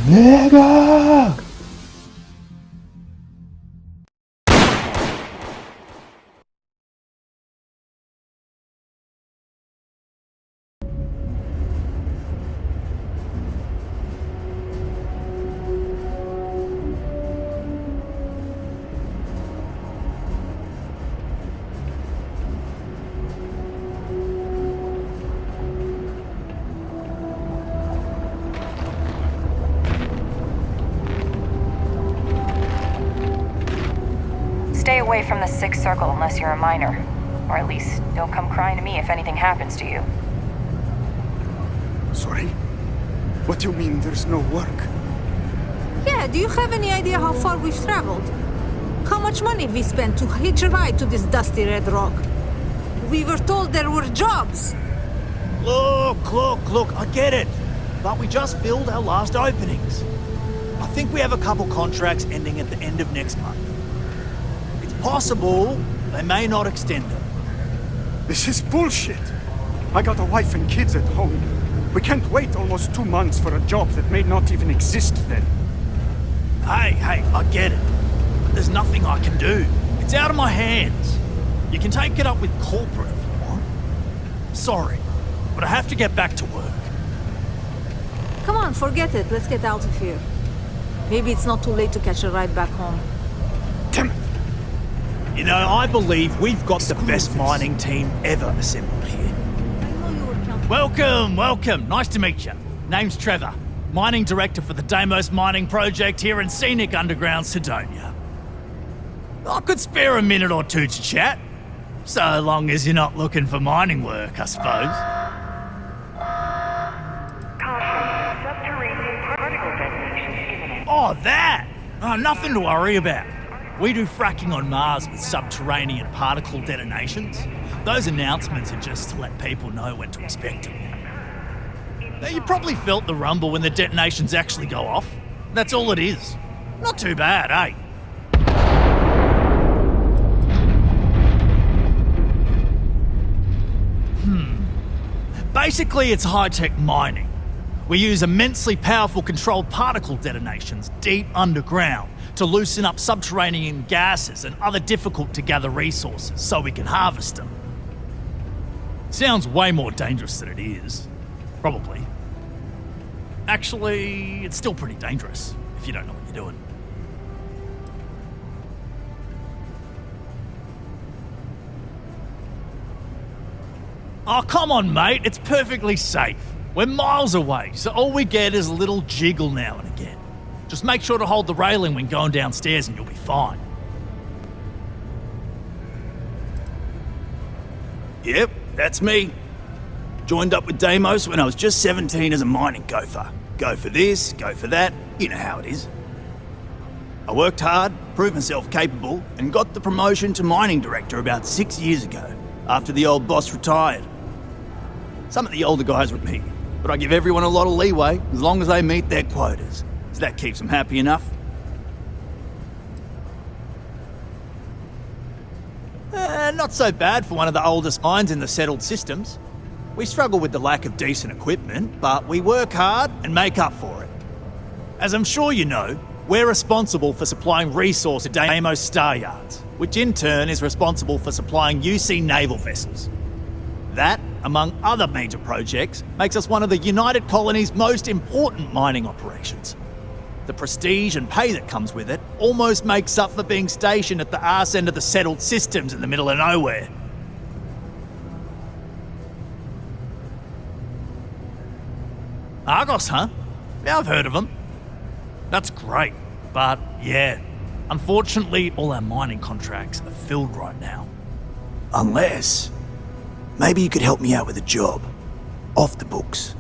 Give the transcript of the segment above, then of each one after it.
내가 Stay away from the Sixth Circle unless you're a minor. Or at least, don't come crying to me if anything happens to you. Sorry? What do you mean there's no work? Yeah, do you have any idea how far we've traveled? How much money we spent to hitch a ride to this dusty red rock? We were told there were jobs. Look, I get it. But we just filled our last openings. I think we have a couple contracts ending at the end of next month. It's possible they may not extend them. This is bullshit. I got a wife and kids at home. We can't wait almost 2 months for a job that may not even exist then. Hey, I get it. But there's nothing I can do. It's out of my hands. You can take it up with corporate if you want. Sorry, but I have to get back to work. Come on, forget it. Let's get out of here. Maybe it's not too late to catch a ride back home. Damn it! You know, I believe we've got the best mining team ever assembled here. I know you were counting. Welcome. Nice to meet you. Name's Trevor. Mining Director for the Deimos Mining Project here in scenic underground Sidonia. I could spare a minute or two to chat. So long as you're not looking for mining work, I suppose. Caution, subterranean particle detonation imminent. Oh, that! Oh, nothing to worry about. We do fracking on Mars with subterranean particle detonations. Those announcements are just to let people know when to expect them. Now, you probably felt the rumble when the detonations actually go off. That's all it is. Not too bad, eh? Basically, it's high-tech mining. We use immensely powerful controlled particle detonations deep underground to loosen up subterranean gases and other difficult-to-gather resources so we can harvest them. Sounds way more dangerous than it is. Probably. Actually, it's still pretty dangerous if you don't know what you're doing. Oh, come on, mate. It's perfectly safe. We're miles away, so all we get is a little jiggle now and again. Just make sure to hold the railing when going downstairs and you'll be fine. Yep, that's me. Joined up with Deimos when I was just 17 as a mining gopher. Go for this, go for that, you know how it is. I worked hard, proved myself capable, and got the promotion to mining director about 6 years ago, after the old boss retired. Some of the older guys with me, but I give everyone a lot of leeway as long as they meet their quotas, so that keeps them happy enough. Not so bad for one of the oldest mines in the settled systems. We struggle with the lack of decent equipment, but we work hard and make up for it. As I'm sure you know, we're responsible for supplying resources to Deimos Star Yards, which in turn is responsible for supplying UC naval vessels. That, among other major projects, makes us one of the United Colony's most important mining operations. The prestige and pay that comes with it almost makes up for being stationed at the arse end of the settled systems in the middle of nowhere. Argos, huh? Yeah, I've heard of them. That's great, but yeah, unfortunately all our mining contracts are filled right now. Unless, maybe you could help me out with a job, off the books.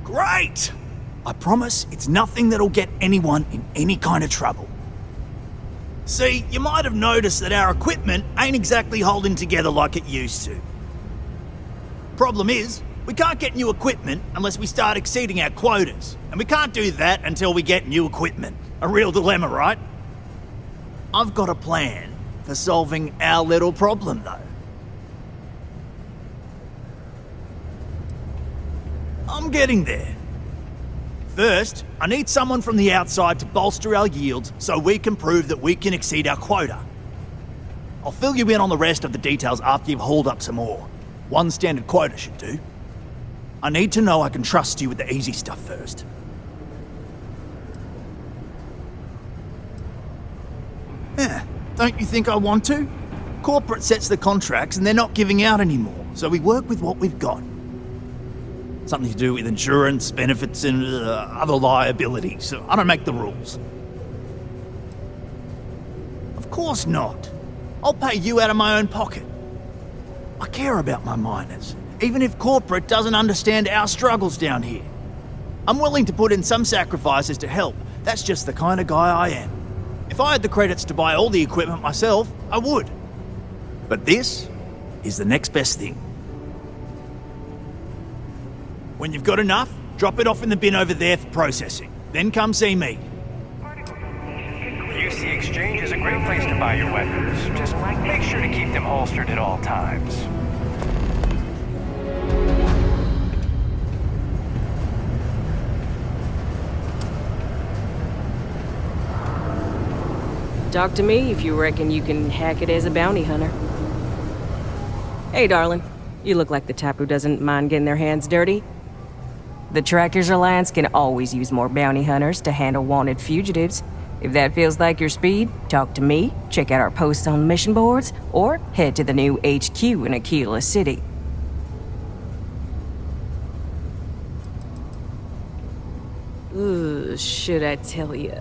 Great! I promise it's nothing that'll get anyone in any kind of trouble. See, you might have noticed that our equipment ain't exactly holding together like it used to. Problem is, we can't get new equipment unless we start exceeding our quotas, and we can't do that until we get new equipment. A real dilemma, right? I've got a plan for solving our little problem, though. I'm getting there. First, I need someone from the outside to bolster our yields so we can prove that we can exceed our quota. I'll fill you in on the rest of the details after you've hauled up some more. One standard quota should do. I need to know I can trust you with the easy stuff first. Yeah, don't you think I want to? Corporate sets the contracts and they're not giving out anymore, so we work with what we've got. Something to do with insurance, benefits, and other liabilities. So I don't make the rules. Of course not. I'll pay you out of my own pocket. I care about my miners, even if corporate doesn't understand our struggles down here. I'm willing to put in some sacrifices to help. That's just the kind of guy I am. If I had the credits to buy all the equipment myself, I would. But this is the next best thing. When you've got enough, drop it off in the bin over there for processing. Then come see me. The UC Exchange is a great place to buy your weapons. Just make sure to keep them holstered at all times. Talk to me if you reckon you can hack it as a bounty hunter. Hey, darling. You look like the type who doesn't mind getting their hands dirty. The Trackers Alliance can always use more bounty hunters to handle wanted fugitives. If that feels like your speed, talk to me, check out our posts on mission boards, or head to the new HQ in Aquila City. Ugh, should I tell you?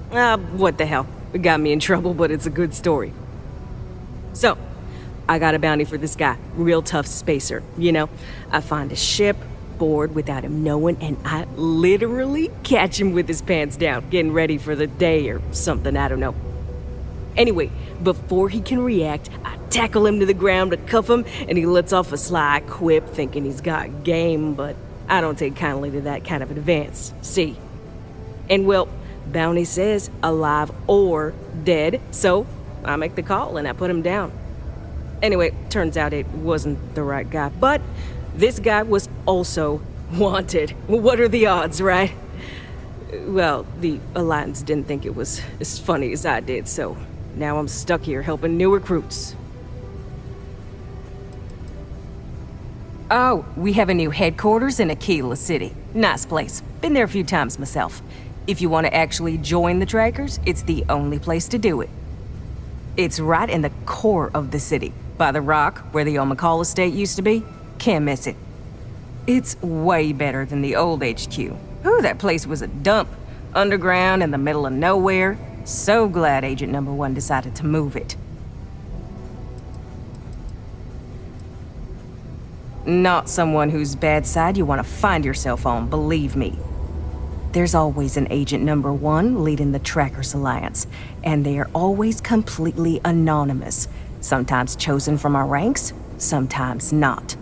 What the hell? It got me in trouble, but it's a good story. So, I got a bounty for this guy. Real tough spacer, you know? I find a ship, board without him knowing, and I literally catch him with his pants down, getting ready for the day or something, I don't know. Anyway, before he can react, I tackle him to the ground to cuff him, and he lets off a sly quip thinking he's got game, but I don't take kindly to that kind of advance, see? And well, bounty says alive or dead, so I make the call and I put him down. Anyway, turns out it wasn't the right guy, but this guy was also wanted. What are the odds, right? Well, the Alliance didn't think it was as funny as I did, so now I'm stuck here helping new recruits. Oh, we have a new headquarters in Aquila City. Nice place. Been there a few times myself. If you want to actually join the Trackers, it's the only place to do it. It's right in the core of the city, by the rock where the old McCall estate used to be. Can't miss it. It's way better than the old HQ. Ooh, that place was a dump. Underground in the middle of nowhere. So glad Agent Number 1 decided to move it. Not someone whose bad side you want to find yourself on, believe me. There's always an Agent Number 1 leading the Trackers Alliance, and they are always completely anonymous. Sometimes chosen from our ranks, sometimes not.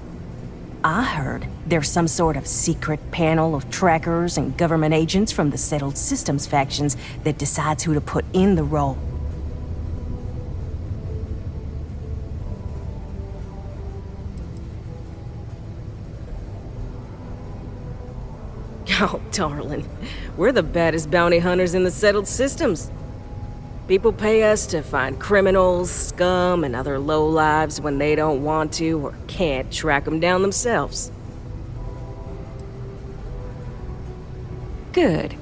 I heard there's some sort of secret panel of trackers and government agents from the Settled Systems factions that decides who to put in the role. Oh, darling. We're the baddest bounty hunters in the Settled Systems. People pay us to find criminals, scum, and other lowlives when they don't want to or can't track them down themselves. Good.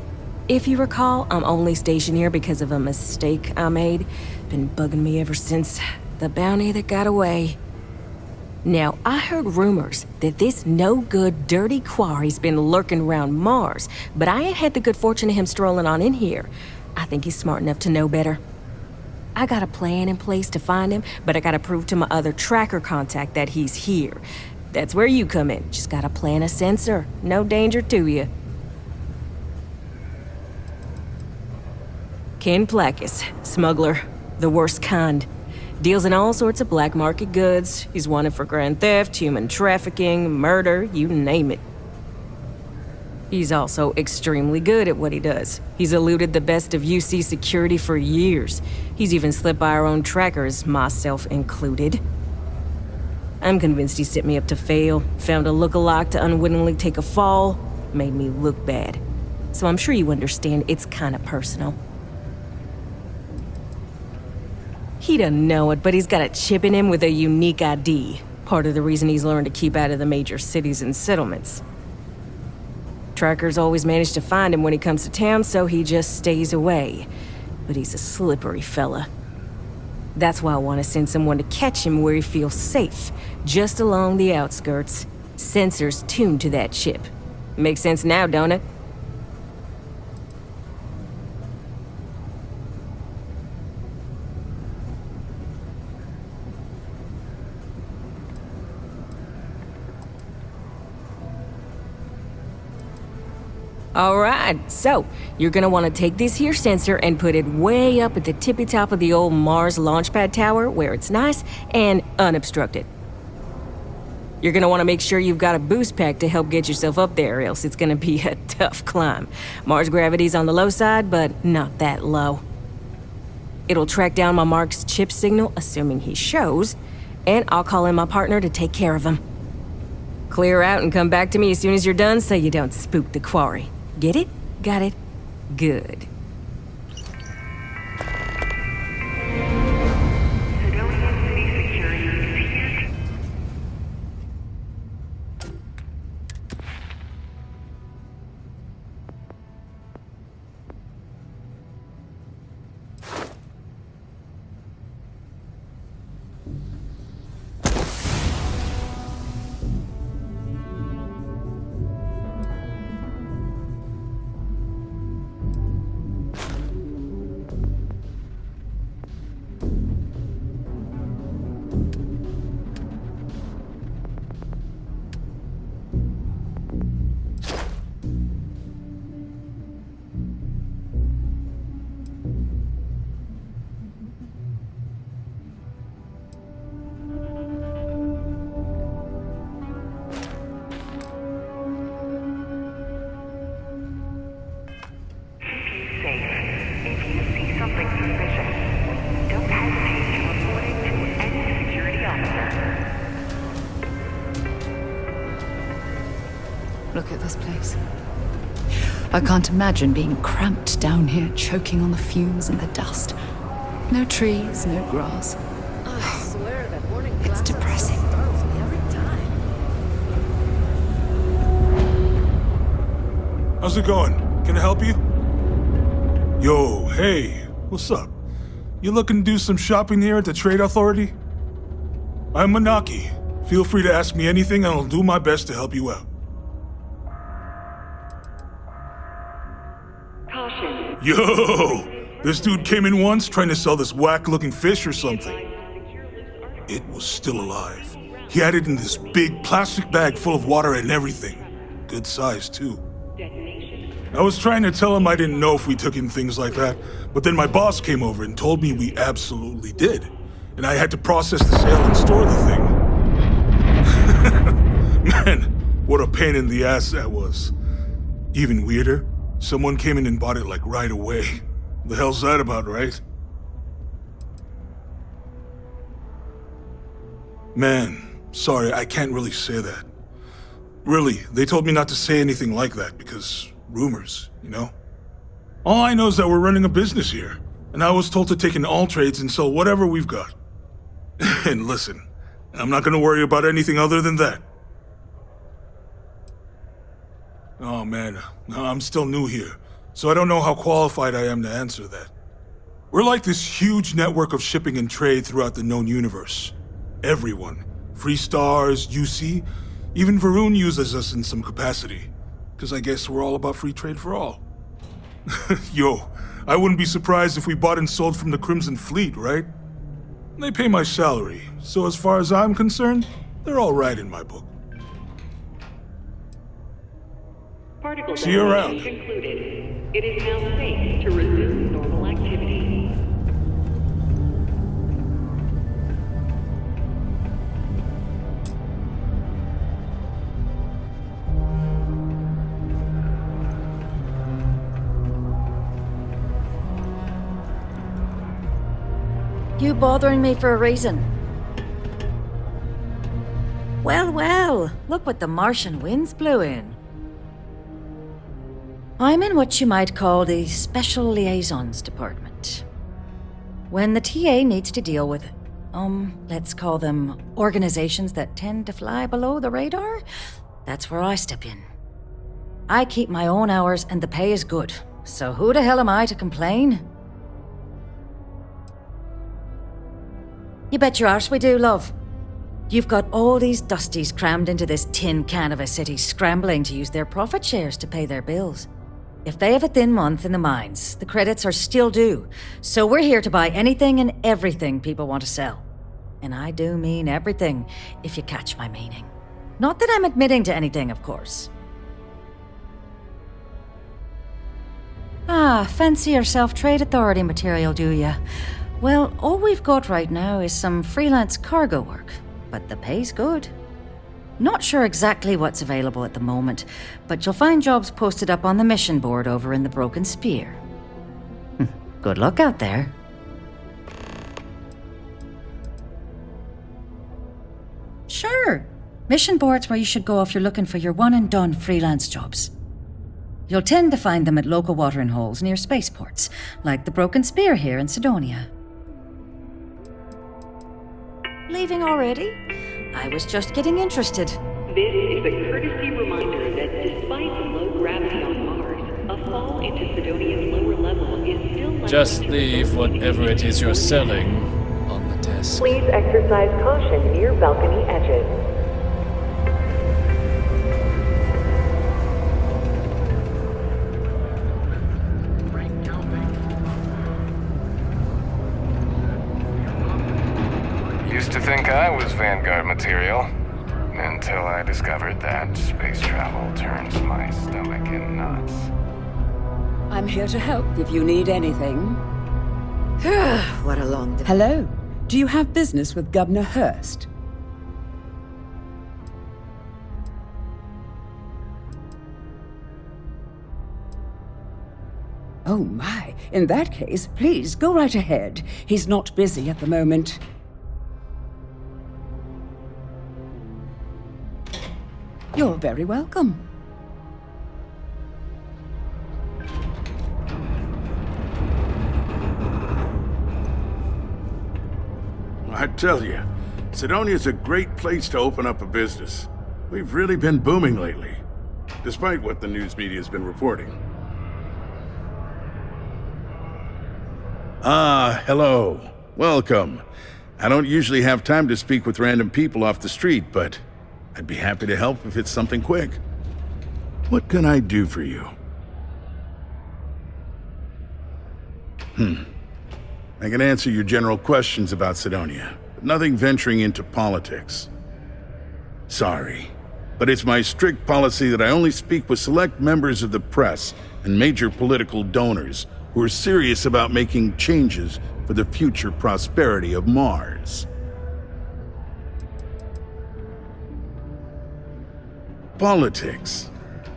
If you recall, I'm only stationed here because of a mistake I made. Been bugging me ever since. The bounty that got away. Now, I heard rumors that this no-good, dirty quarry's been lurking around Mars, but I ain't had the good fortune of him strolling on in here. I think he's smart enough to know better. I got a plan in place to find him, but I gotta prove to my other tracker contact that he's here. That's where you come in. Just gotta plant a sensor. No danger to you. Ken Placus, smuggler. The worst kind. Deals in all sorts of black market goods. He's wanted for grand theft, human trafficking, murder, you name it. He's also extremely good at what he does. He's eluded the best of UC security for years. He's even slipped by our own trackers, myself included. I'm convinced he set me up to fail, found a lookalike to unwittingly take a fall, made me look bad. So I'm sure you understand it's kind of personal. He doesn't know it, but he's got a chip in him with a unique ID. Part of the reason he's learned to keep out of the major cities and settlements. Trackers always manage to find him when he comes to town, so he just stays away. But he's a slippery fella. That's why I want to send someone to catch him where he feels safe, just along the outskirts. Sensors tuned to that chip. Makes sense now, don't it? Alright, so you're gonna want to take this here sensor and put it way up at the tippy top of the old Mars launchpad tower where it's nice and unobstructed. You're gonna want to make sure you've got a boost pack to help get yourself up there, else it's gonna be a tough climb. Mars gravity's on the low side, but not that low. It'll track down my Mark's chip signal, assuming he shows, and I'll call in my partner to take care of him. Clear out and come back to me as soon as you're done so you don't spook the quarry. Get it? Got it? Good. Look at this place. I can't imagine being cramped down here, choking on the fumes and the dust. No trees, no grass. I swear that morning It's class depressing. startles me every time. How's it going? Can I help you? Yo, hey, what's up? You looking to do some shopping here at the Trade Authority? I'm Manaki. Feel free to ask me anything and I'll do my best to help you out. Yo! This dude came in once trying to sell this whack-looking fish or something. It was still alive. He had it in this big plastic bag full of water and everything. Good size, too. I was trying to tell him I didn't know if we took in things like that, but then my boss came over and told me we absolutely did. And I had to process the sale and store the thing. Man, what a pain in the ass that was. Even weirder, someone came in and bought it like right away. The hell's that about, right? Man, sorry, I can't really say that. Really, they told me not to say anything like that because rumors, you know? All I know is that we're running a business here, and I was told to take in all trades and sell whatever we've got. And listen, I'm not gonna worry about anything other than that. Oh man, I'm still new here, so I don't know how qualified I am to answer that. We're like this huge network of shipping and trade throughout the known universe. Everyone, Free Stars, UC, even Varun uses us in some capacity. Because I guess we're all about free trade for all. Yo, I wouldn't be surprised if we bought and sold from the Crimson Fleet, right? They pay my salary, so as far as I'm concerned, they're all right in my book. Particle See you around. concluded. It is now safe to resume normal activity. You bothering me for a reason? Well, well, look what the Martian winds blew in. I'm in what you might call the Special Liaisons Department. When the TA needs to deal with, let's call them organizations that tend to fly below the radar, that's where I step in. I keep my own hours and the pay is good, so who the hell am I to complain? You bet your arse we do, love. You've got all these dusties crammed into this tin can of a city scrambling to use their profit shares to pay their bills. If they have a thin month in the mines, the credits are still due, so we're here to buy anything and everything people want to sell. And I do mean everything, if you catch my meaning. Not that I'm admitting to anything, of course. Ah, fancy yourself trade authority material, do ya? Well, all we've got right now is some freelance cargo work, but the pay's good. Not sure exactly what's available at the moment, but you'll find jobs posted up on the mission board over in the Broken Spear. Good luck out there. Sure. Mission board's where you should go if you're looking for your one-and-done freelance jobs. You'll tend to find them at local watering holes near spaceports, like the Broken Spear here in Sidonia. Leaving already? I was just getting interested. This is a courtesy reminder that despite the low gravity on Mars, a fall into Sidonia's lower level is still likely Just to leave result in whatever it is you're selling on the desk. Please exercise caution near balcony edges. Used to think I was Vanguard material, until I discovered that space travel turns my stomach in knots. I'm here to help if you need anything. What a long day. Hello. Do you have business with Governor Hurst? Oh my. In that case, please go right ahead. He's not busy at the moment. You're very welcome. I tell you, Sidonia's a great place to open up a business. We've really been booming lately, despite what the news media's been reporting. Ah, hello. Welcome. I don't usually have time to speak with random people off the street, but I'd be happy to help if it's something quick. What can I do for you? I can answer your general questions about Sidonia, but nothing venturing into politics. Sorry, but it's my strict policy that I only speak with select members of the press and major political donors who are serious about making changes for the future prosperity of Mars. Politics.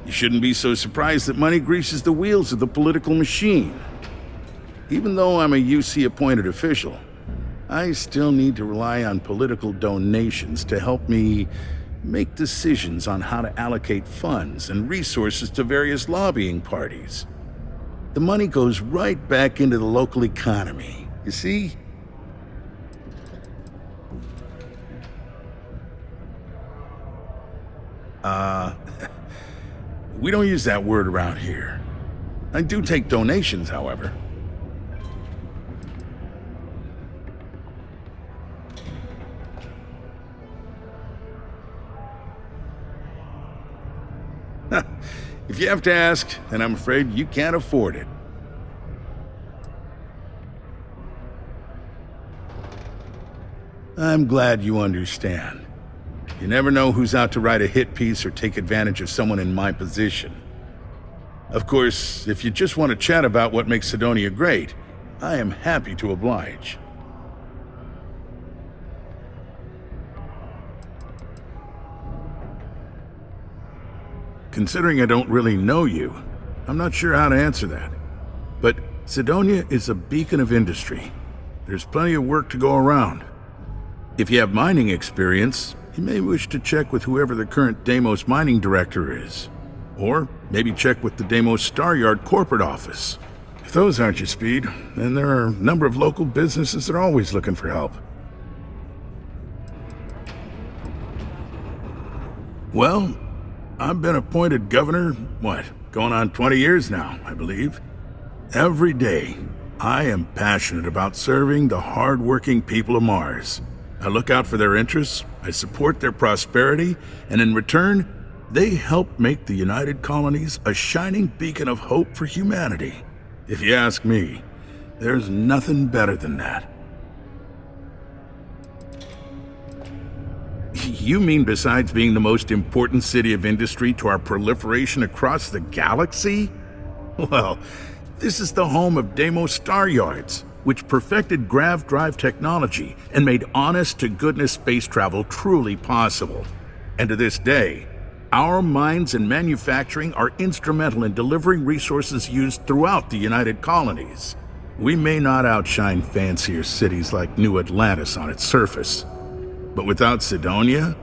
You shouldn't be so surprised that money greases the wheels of the political machine. Even though I'm a UC-appointed official, I still need to rely on political donations to help me make decisions on how to allocate funds and resources to various lobbying parties. The money goes right back into the local economy, you see? We don't use that word around here. I do take donations, however. If you have to ask, then I'm afraid you can't afford it. I'm glad you understand. You never know who's out to write a hit piece or take advantage of someone in my position. Of course, if you just want to chat about what makes Sidonia great, I am happy to oblige. Considering I don't really know you, I'm not sure how to answer that. But Sidonia is a beacon of industry. There's plenty of work to go around. If you have mining experience, you may wish to check with whoever the current Deimos mining director is. Or maybe check with the Deimos Star Yard corporate office. If those aren't your speed, then there are a number of local businesses that are always looking for help. Well, I've been appointed governor, going on 20 years now, I believe. Every day, I am passionate about serving the hard-working people of Mars. I look out for their interests, I support their prosperity, and in return, they help make the United Colonies a shining beacon of hope for humanity. If you ask me, there's nothing better than that. You mean besides being the most important city of industry to our proliferation across the galaxy? Well, this is the home of Deimos Star Yards, which perfected grav drive technology and made honest-to-goodness space travel truly possible. And to this day, our mines and manufacturing are instrumental in delivering resources used throughout the United Colonies. We may not outshine fancier cities like New Atlantis on its surface, but without Cydonia,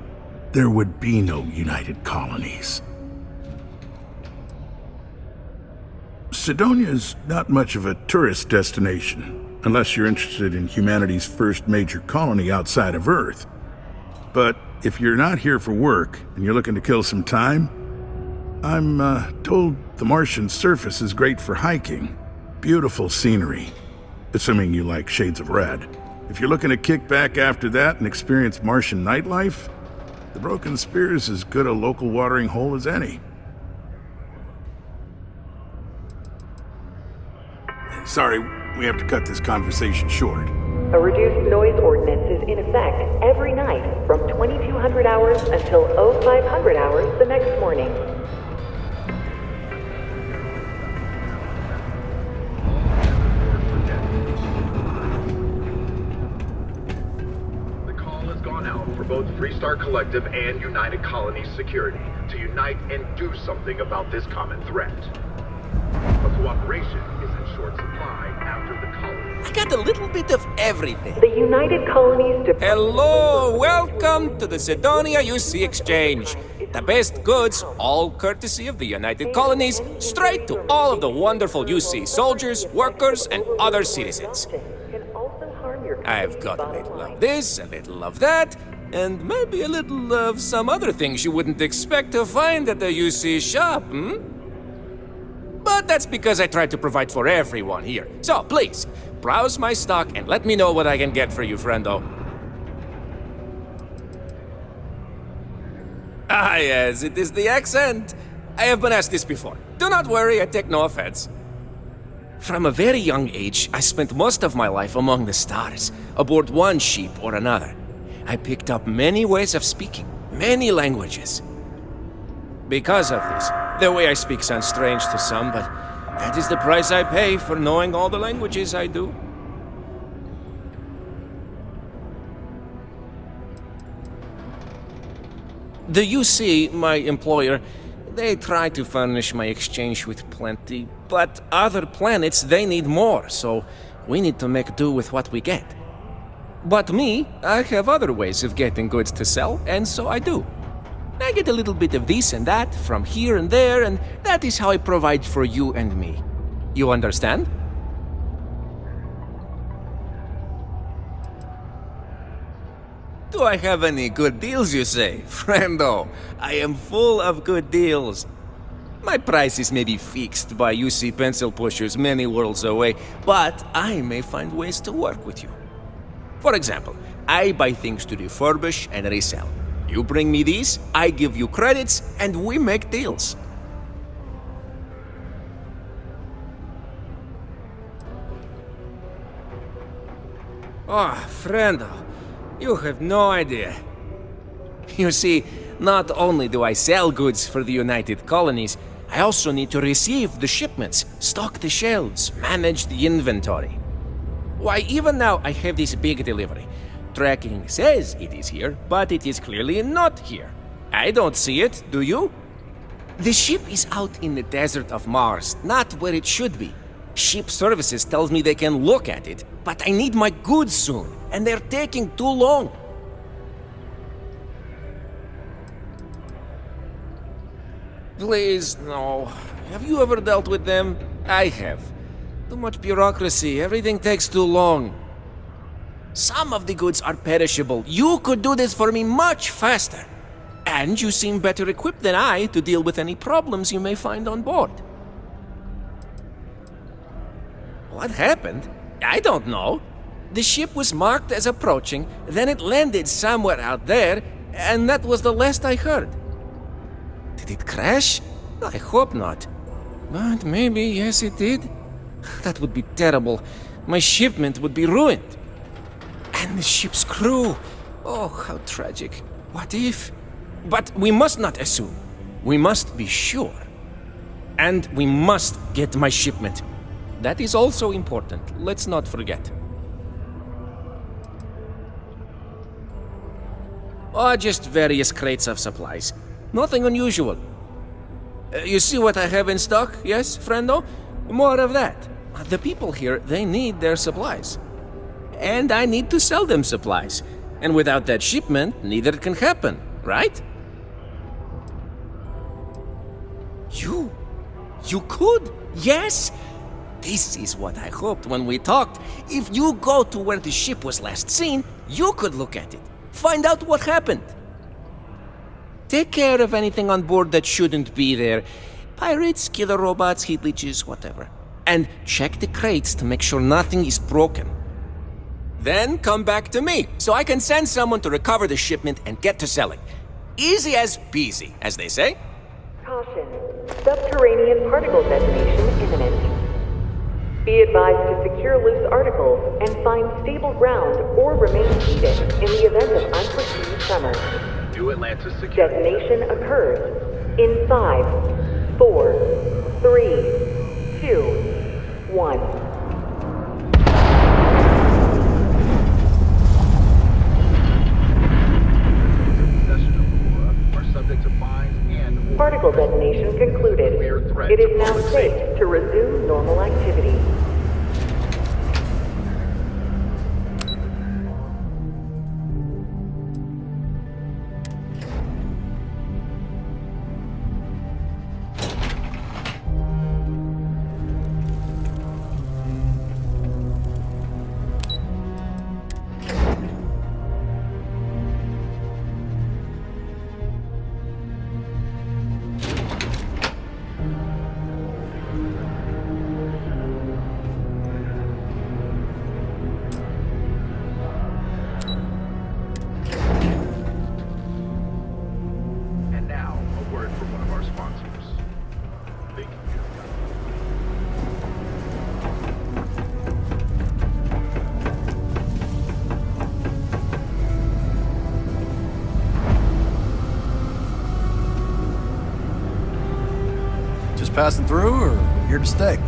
there would be no United Colonies. Cydonia is not much of a tourist destination, unless you're interested in humanity's first major colony outside of Earth. But if you're not here for work and you're looking to kill some time, I'm told the Martian surface is great for hiking. Beautiful scenery, assuming you like shades of red. If you're looking to kick back after that and experience Martian nightlife, the Broken Spear is as good a local watering hole as any. Sorry, we have to cut this conversation short. A reduced noise ordinance is in effect every night from 2200 hours until 0500 hours the next morning. The call has gone out for both Freestar Collective and United Colonies Security to unite and do something about this common threat. But cooperation is in short supply after the colony. I got a little bit of everything. The United Colonies... Hello, welcome to the Cydonia UC Exchange. The best goods, all courtesy of the United Colonies, straight to all of the wonderful UC soldiers, workers, and other citizens. I've got a little of this, a little of that, and maybe a little of some other things you wouldn't expect to find at the UC shop, But that's because I try to provide for everyone here. So, please, browse my stock and let me know what I can get for you, friendo. Ah, yes, it is the accent. I have been asked this before. Do not worry, I take no offense. From a very young age, I spent most of my life among the stars, aboard one ship or another. I picked up many ways of speaking, many languages. Because of this, the way I speak sounds strange to some, but that is the price I pay for knowing all the languages I do. The UC, my employer, they try to furnish my exchange with plenty, but other planets, they need more, so we need to make do with what we get. But me, I have other ways of getting goods to sell, and so I do. I get a little bit of this and that from here and there, and that is how I provide for you and me. You understand? Do I have any good deals, you say? Friendo, I am full of good deals. My prices may be fixed by UC pencil pushers many worlds away, but I may find ways to work with you. For example, I buy things to refurbish and resell. You bring me these, I give you credits, and we make deals. Oh, friendo, you have no idea. You see, not only do I sell goods for the United Colonies, I also need to receive the shipments, stock the shelves, manage the inventory. Why, even now I have this big delivery. Tracking says it is here, but it is clearly not here. I don't see it, do you? The ship is out in the desert of Mars, not where it should be. Ship services tells me they can look at it, but I need my goods soon, and they're taking too long. Please, no. Have you ever dealt with them? I have. Too much bureaucracy, everything takes too long. Some of the goods are perishable. You could do this for me much faster. And you seem better equipped than I to deal with any problems you may find on board. What happened? I don't know. The ship was marked as approaching, then it landed somewhere out there, and that was the last I heard. Did it crash? I hope not. But maybe, yes, it did. That would be terrible. My shipment would be ruined. And the ship's crew. Oh, how tragic. What if? But we must not assume. We must be sure. And we must get my shipment. That is also important. Let's not forget. Oh, just various crates of supplies. Nothing unusual. You see what I have in stock, yes, friendo? More of that. The people here, they need their supplies. And I need to sell them supplies. And without that shipment, neither can happen, right? You could? Yes? This is what I hoped when we talked. If you go to where the ship was last seen, you could look at it. Find out what happened. Take care of anything on board that shouldn't be there. Pirates, killer robots, heat leeches, whatever. And check the crates to make sure nothing is broken. Then come back to me, so I can send someone to recover the shipment and get to selling. Easy as peasy, as they say. Caution. Subterranean particle detonation imminent. Be advised to secure loose articles and find stable ground or remain seated in the event of unforeseen tremors. New Atlantis security. Detonation occurs in 5, 4, 3, 2, 1. Particle detonation concluded. It is now safe to resume normal activity. Passing through or here to stay?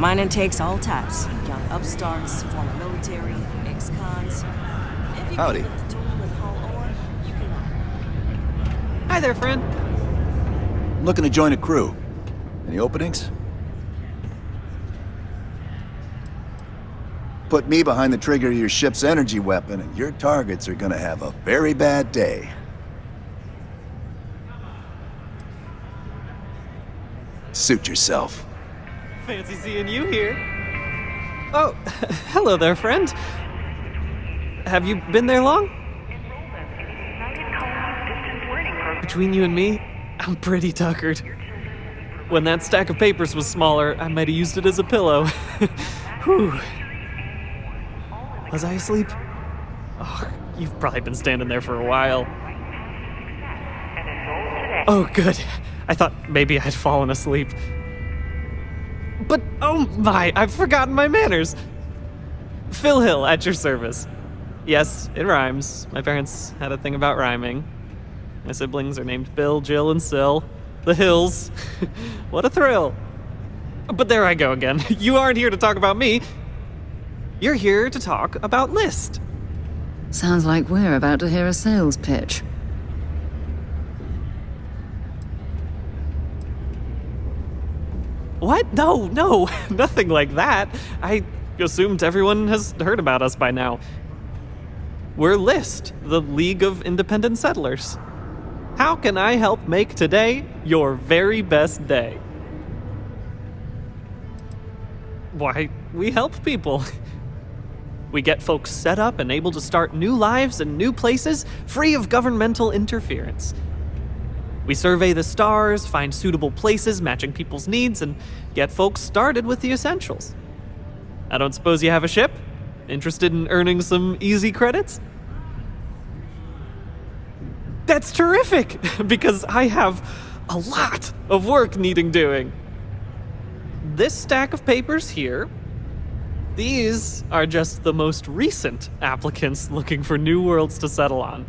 Mining takes all types. Young upstarts, former military, ex-cons. If you Howdy. give them the tool and haul ore, you can... Hi there, friend. I'm looking to join a crew. Any openings? Put me behind the trigger of your ship's energy weapon, and your targets are gonna have a very bad day. Suit yourself. Fancy seeing you here. Oh, hello there, friend. Have you been there long? Between you and me, I'm pretty tuckered. When that stack of papers was smaller, I might have used it as a pillow. Whew. Was I asleep? Oh, you've probably been standing there for a while. Oh, good. I thought maybe I'd fallen asleep. But, oh my, I've forgotten my manners. Phil Hill, at your service. Yes, it rhymes. My parents had a thing about rhyming. My siblings are named Bill, Jill, and Sil. The Hills. What a thrill. But there I go again. You aren't here to talk about me. You're here to talk about List. Sounds like we're about to hear a sales pitch. What? No, nothing like that. I assumed everyone has heard about us by now. We're List, the League of Independent Settlers. How can I help make today your very best day? Why, we help people. We get folks set up and able to start new lives in new places, free of governmental interference. We survey the stars, find suitable places matching people's needs, and get folks started with the essentials. I don't suppose you have a ship? Interested in earning some easy credits? That's terrific, because I have a lot of work needing doing. This stack of papers here, these are just the most recent applicants looking for new worlds to settle on.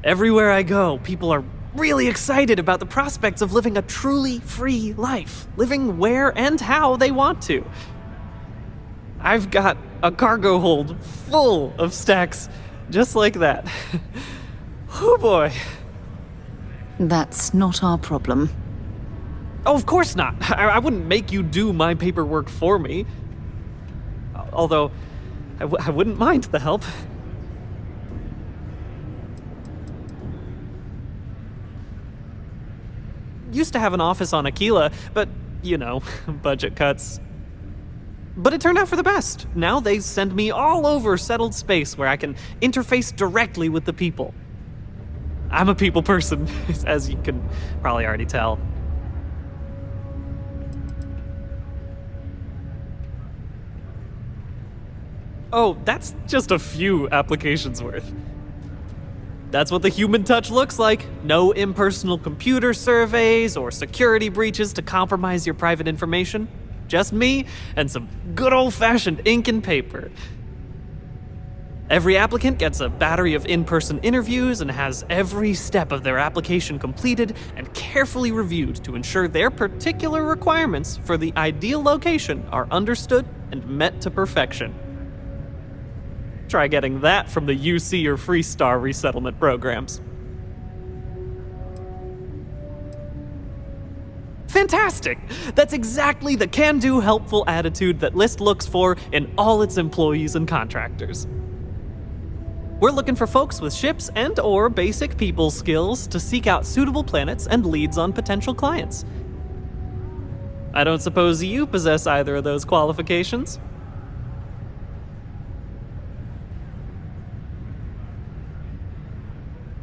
Everywhere I go, people are really excited about the prospects of living a truly free life, living where and how they want to. I've got a cargo hold full of stacks just like that. Oh boy. That's not our problem. Oh, of course not. I wouldn't make you do my paperwork for me. Although, I wouldn't mind the help. Used to have an office on Aquila, but, you know, budget cuts. But it turned out for the best. Now they send me all over settled space where I can interface directly with the people. I'm a people person, as you can probably already tell. Oh, that's just a few applications worth. That's what the human touch looks like. No impersonal computer surveys or security breaches to compromise your private information. Just me and some good old-fashioned ink and paper. Every applicant gets a battery of in-person interviews and has every step of their application completed and carefully reviewed to ensure their particular requirements for the ideal location are understood and met to perfection. Try getting that from the UC or Freestar resettlement programs. Fantastic! That's exactly the can-do, helpful attitude that List looks for in all its employees and contractors. We're looking for folks with ships and/or basic people skills to seek out suitable planets and leads on potential clients. I don't suppose you possess either of those qualifications?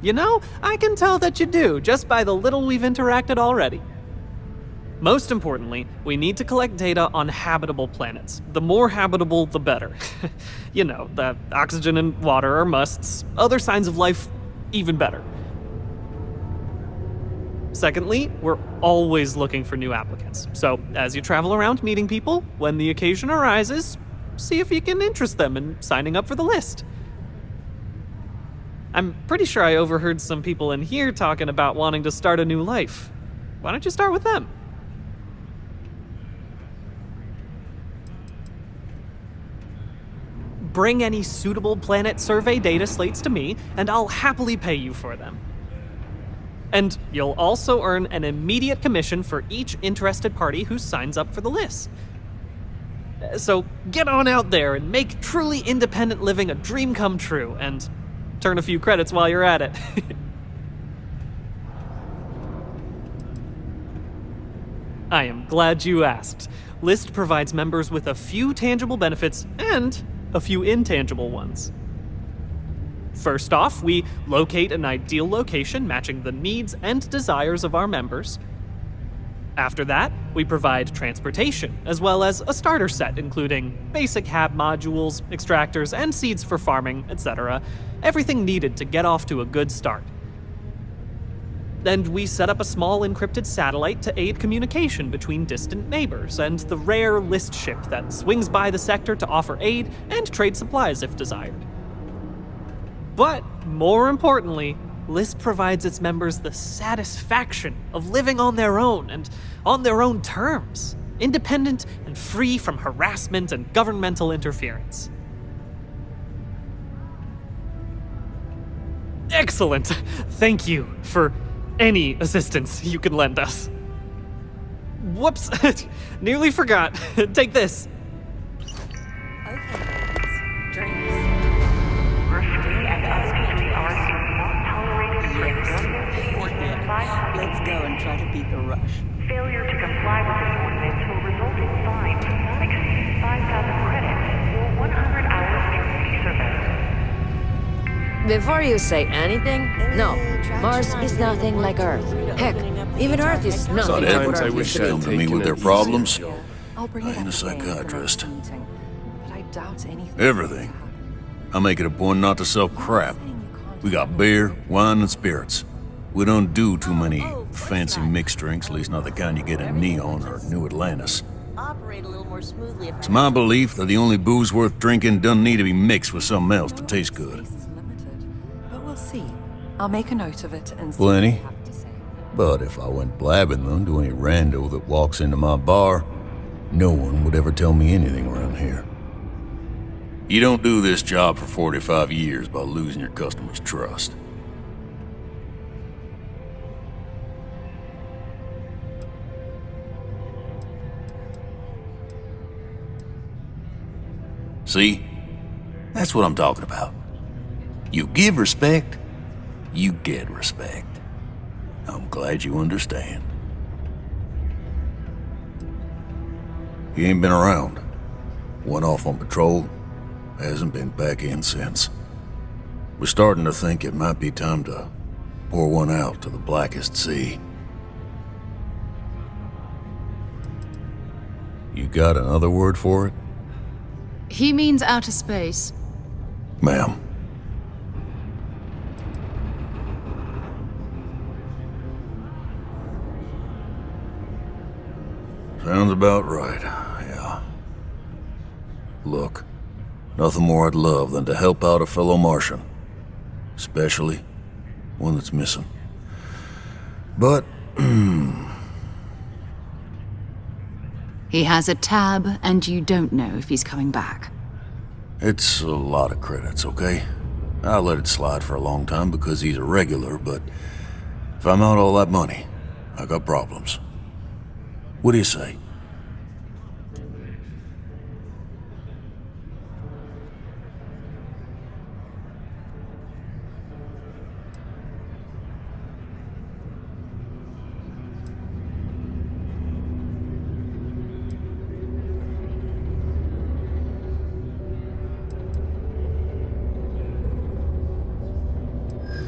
You know, I can tell that you do, just by the little we've interacted already. Most importantly, we need to collect data on habitable planets. The more habitable, the better. You know, the oxygen and water are musts. Other signs of life, even better. Secondly, we're always looking for new applicants. So, as you travel around meeting people, when the occasion arises, see if you can interest them in signing up for the list. I'm pretty sure I overheard some people in here talking about wanting to start a new life. Why don't you start with them? bring any suitable planet survey data slates to me, and I'll happily pay you for them. And you'll also earn an immediate commission for each interested party who signs up for the list. So get on out there and make truly independent living a dream come true, and turn a few credits while you're at it. I am glad you asked. List provides members with a few tangible benefits and a few intangible ones. First off, we locate an ideal location matching the needs and desires of our members. After that, we provide transportation, as well as a starter set including basic hab modules, extractors, and seeds for farming, etc. Everything needed to get off to a good start. And we set up a small encrypted satellite to aid communication between distant neighbors and the rare List ship that swings by the sector to offer aid and trade supplies if desired. But more importantly, List provides its members the satisfaction of living on their own and on their own terms, independent and free from harassment and governmental interference. Excellent! Thank you for any assistance you can lend us. Whoops! Nearly forgot. Take this. Let's go and try to beat the rush. Failure to comply with this ordinance will result in fines not exceeding 5,000 credits or 100 hours community service. Before you say anything, no, Mars is nothing like Earth. Heck, even Earth is nothing like what Earth used to be. Come to me with their problems. I'll bring I it ain't a up again for our psychiatrist. meeting, but I doubt anything. Everything. I make it a point not to sell crap. We got beer, wine, and spirits. We don't do too many fancy mixed drinks, at least not the kind you get in Neon or New Atlantis. Operate a little more smoothly if It's my belief that the only booze worth drinking doesn't need to be mixed with something else to taste good. but we'll see. I'll make a note of it and see Plenty. what you have to say. But if I went blabbing them to any rando that walks into my bar, no one would ever tell me anything around here. You don't do this job for 45 years by losing your customers' trust. See? That's what I'm talking about. You give respect, you get respect. I'm glad you understand. He ain't been around. Went off on patrol, hasn't been back in since. We're starting to think it might be time to pour one out to the blackest sea. You got another word for it? He means outer space. Ma'am. Sounds about right, yeah. Look, nothing more I'd love than to help out a fellow Martian. Especially one that's missing. But, He has a tab, and you don't know if he's coming back. it's a lot of credits, okay? I let it slide for a long time because he's a regular, but if I'm out all that money, I got problems. What do you say?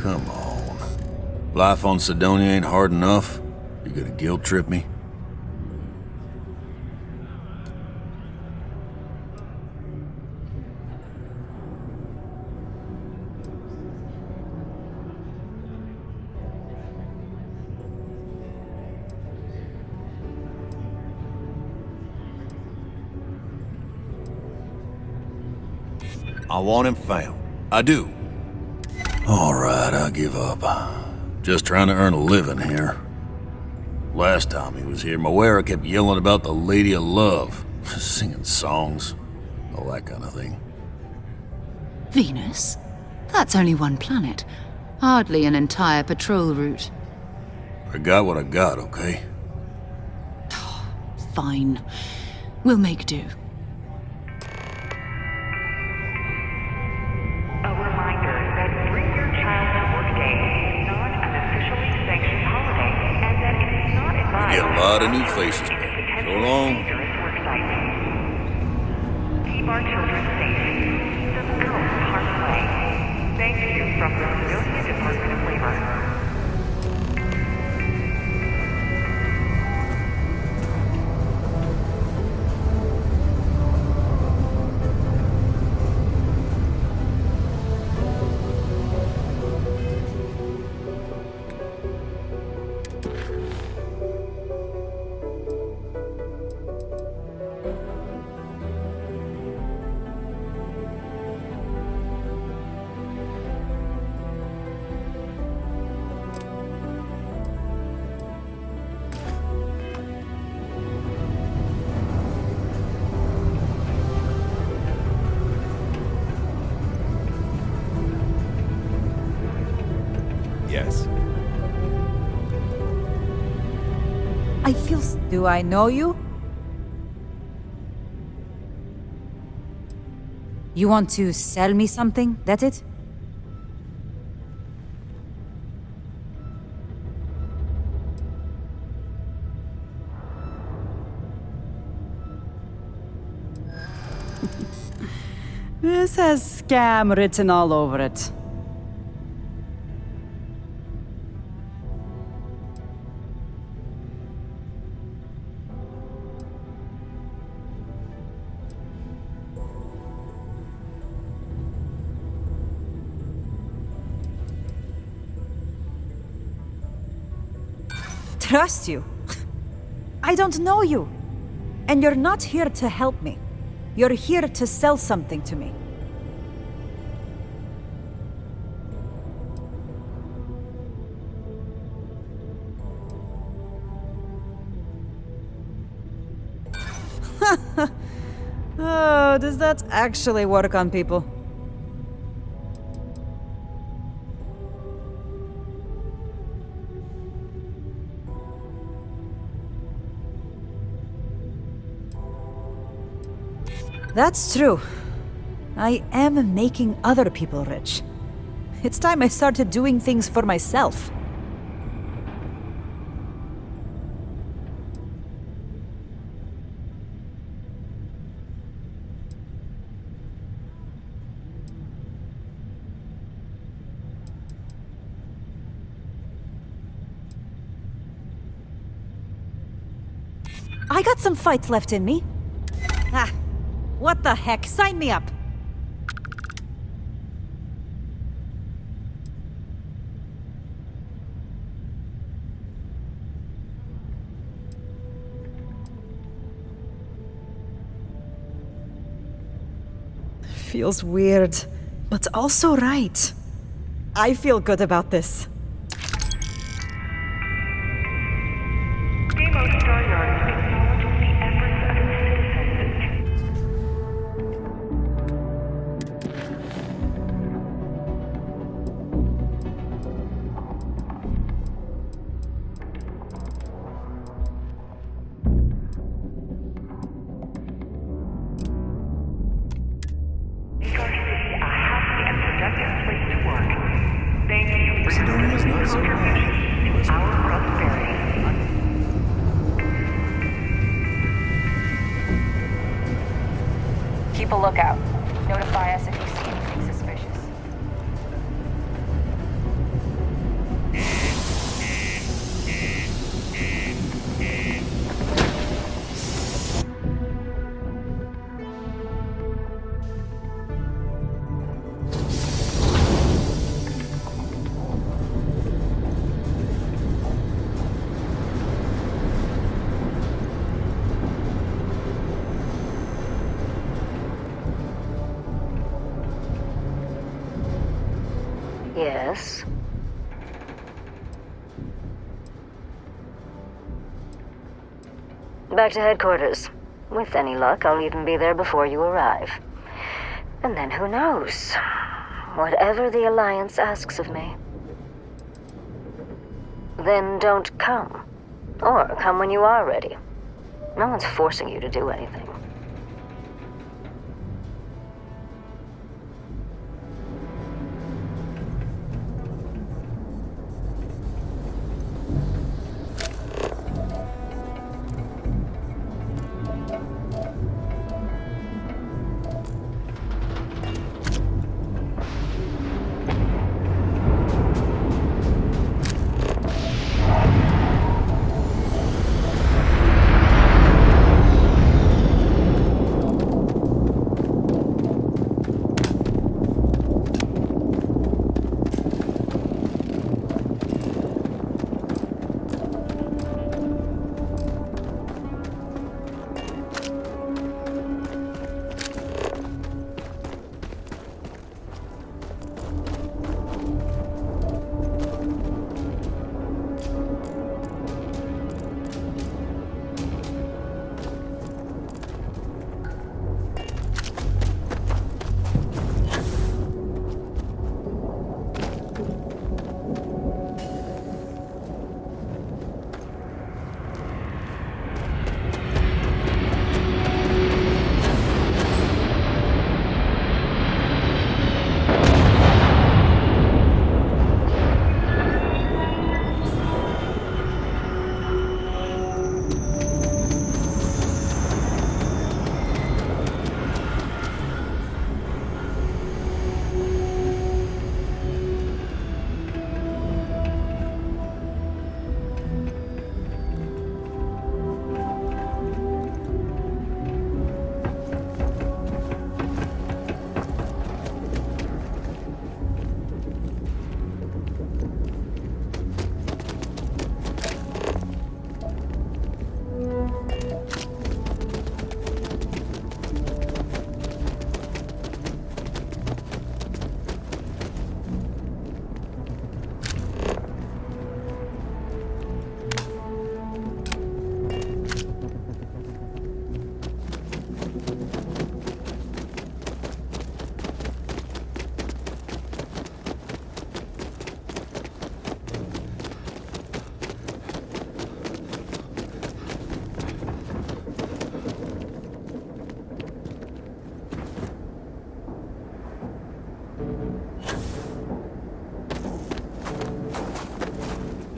Come on. Life on Sidonia ain't hard enough. You gonna guilt trip me? I want him found. I do. All right, I give up. Just trying to earn a living here. Last time he was here, Moera kept yelling about the Lady of Love, singing songs, all that kind of thing. Venus? That's only one planet. Hardly an entire patrol route. I got what I got, okay? Fine. We'll make do. A reminder that Bring Your Child to Work Day is not an officially sanctioned holiday, and that it is not I advised get a lot of new faces. So long. dangerous work sites. Keep our children safe. Keep them out of harm's way. Thank you from the Sedonia Department of Labor. Yes. I feel... Do I know you? You want to sell me something? That's it? This has scam written all over it. Trust you? I don't know you. And you're not here to help me. You're here to sell something to me. Oh, does that actually work on people? That's true. I am making other people rich. It's time I started doing things for myself. I got some fight left in me. Ah. What the heck? Sign me up! Feels weird, but also right. I feel good about this. Demo Star Yards acknowledges the efforts of its citizens. Make our city a happy and productive place to work. Thank you for your contributions to our prosperity. Keep a lookout. Notify us if you see anything suspicious. Yes? Back to headquarters. With any luck, I'll even be there before you arrive. And then who knows? whatever the Alliance asks of me. Then don't come. Or come when you are ready. No one's forcing you to do anything.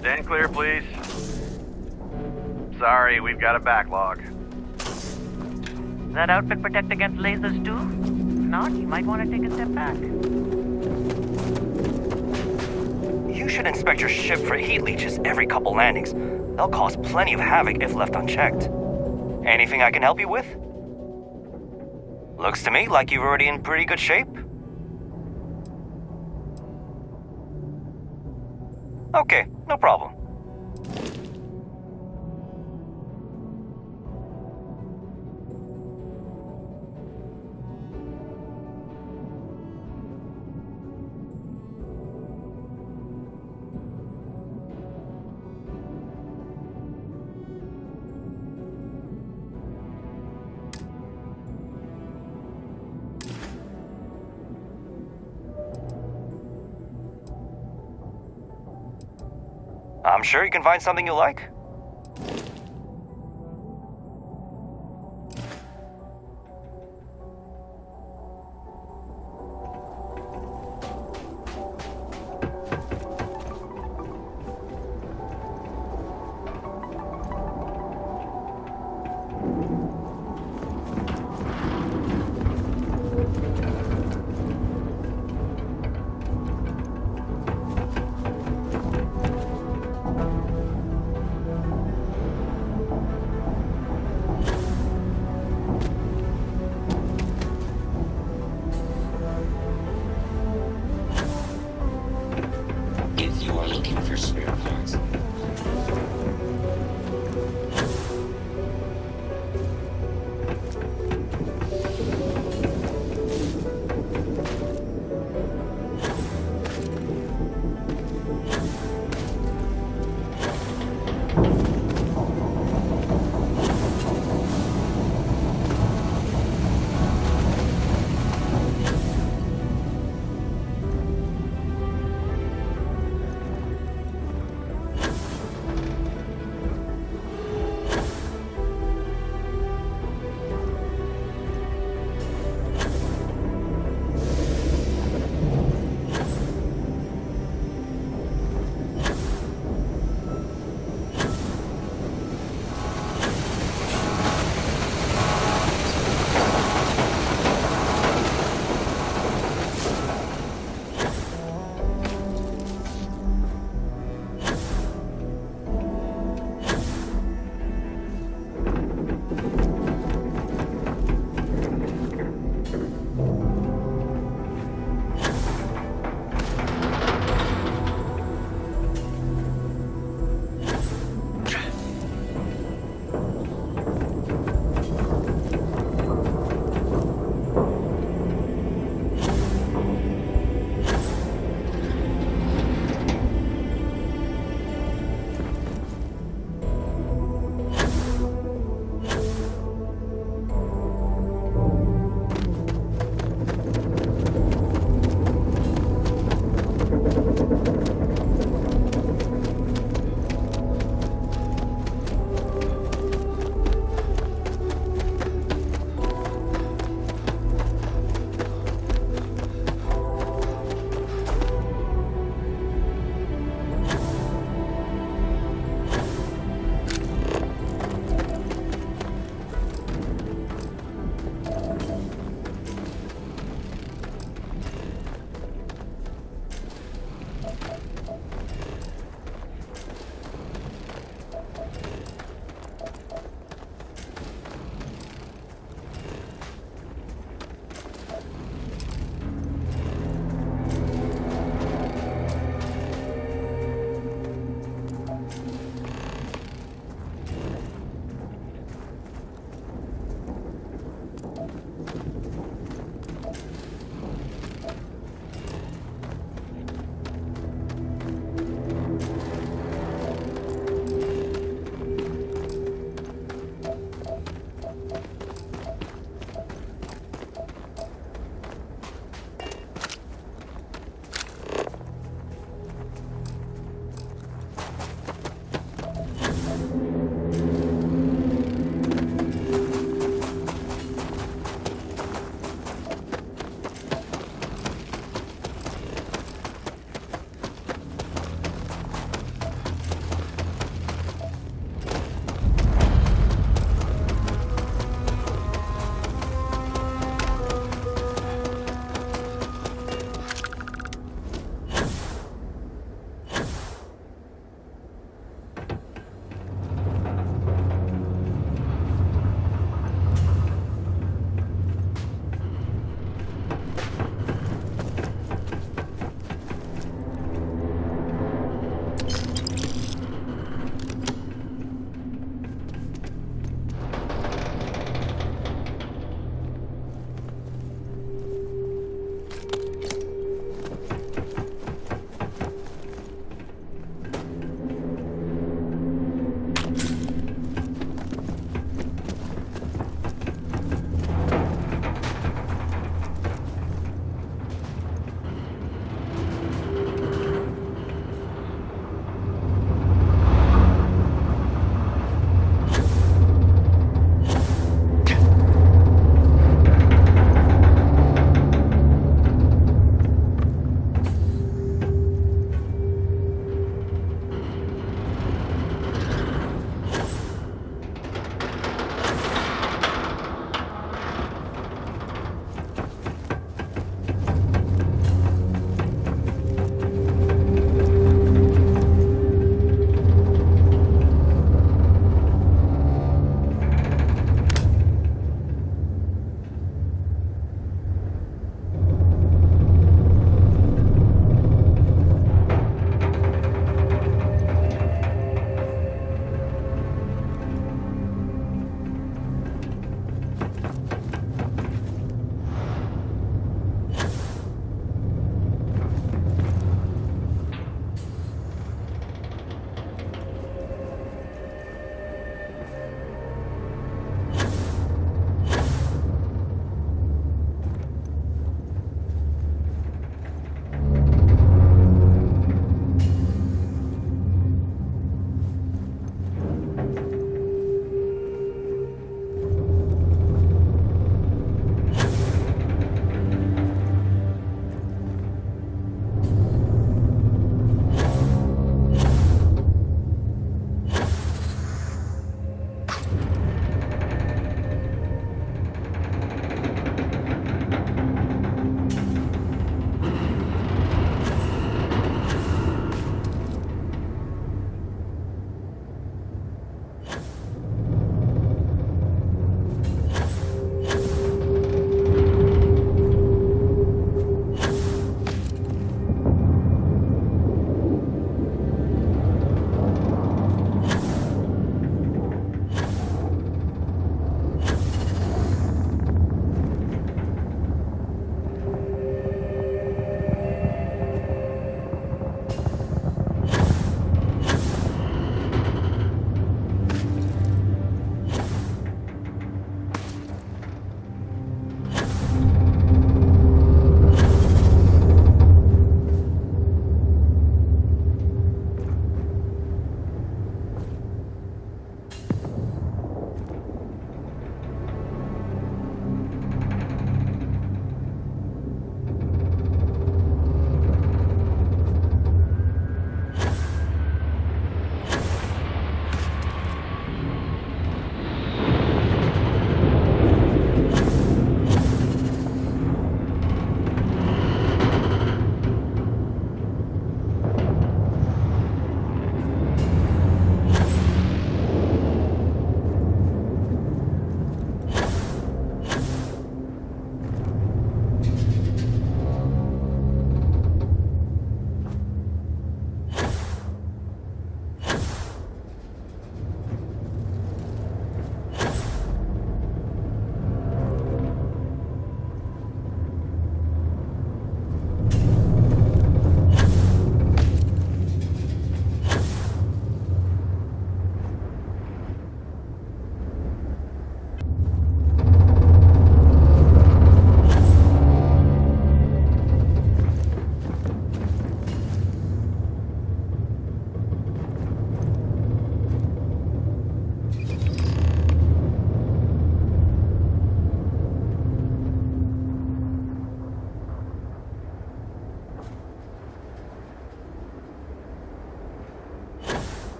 Stand clear, please. Sorry, we've got a backlog. That outfit protect against lasers too? If not, you might want to take a step back. You should inspect your ship for heat leeches every couple landings. They'll cause plenty of havoc if left unchecked. Anything I can help you with? Looks to me like you're already in pretty good shape. Okay, no problem. I'm sure you can find something you like. If you are looking for spare parts.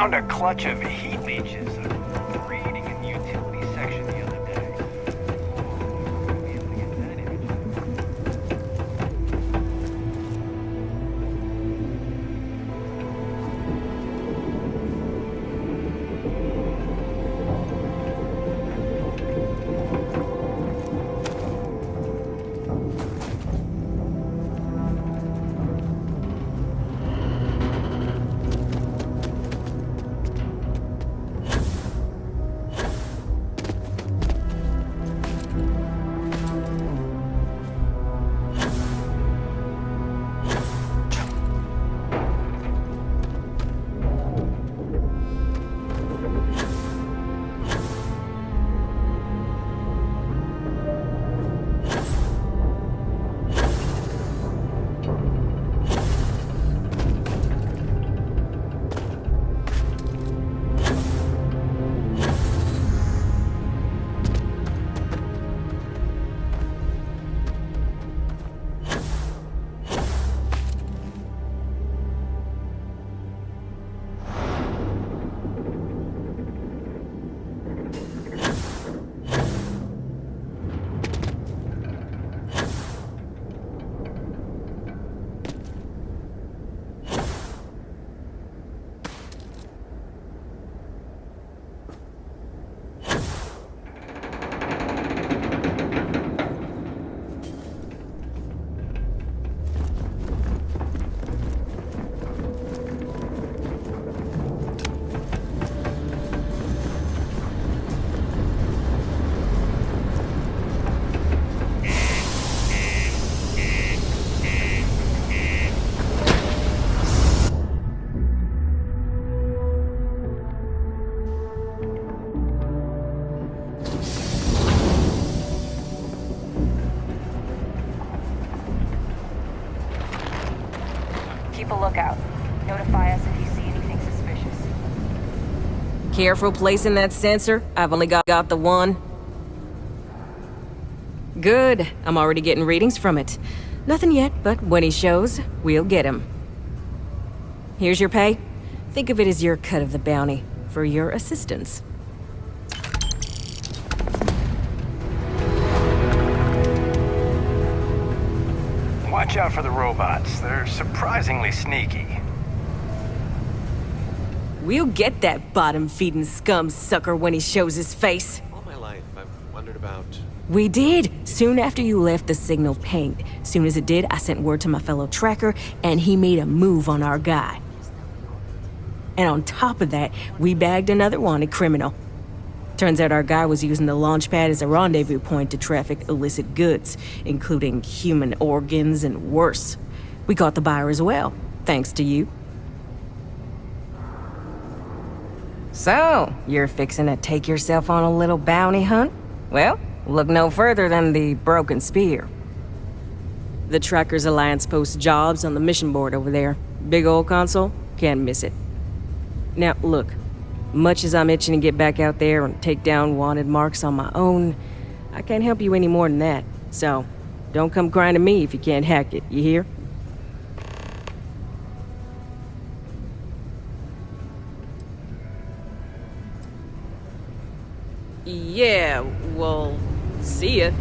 found a clutch of heat leeches. Reading in the utility section the other day. Oh, be able to get that image. Keep a lookout. Notify us if you see anything suspicious. Careful placing that sensor. I've only got the one. Good. I'm already getting readings from it. Nothing yet, but when he shows, we'll get him. Here's your pay. Think of it as your cut of the bounty for your assistance. Watch out for the robots. They're surprisingly sneaky. We'll get that bottom-feeding scum sucker when he shows his face. All my life, I've wondered about... We did! Soon after you left, the signal pinged. Soon as it did, I sent word to my fellow tracker, and he made a move on our guy. And on top of that, we bagged another wanted criminal. Turns out our guy was using the launch pad as a rendezvous point to traffic illicit goods, including human organs and worse. We caught the buyer as well, thanks to you. So, you're fixing to take yourself on a little bounty hunt? Well, look no further than the Broken Spear. The Trackers Alliance posts jobs on the mission board over there. Big old console, can't miss it. Now, look, much as I'm itching to get back out there and take down wanted marks on my own, I can't help you any more than that. So, don't come crying to me if you can't hack it, you hear? Yeah, well, see ya.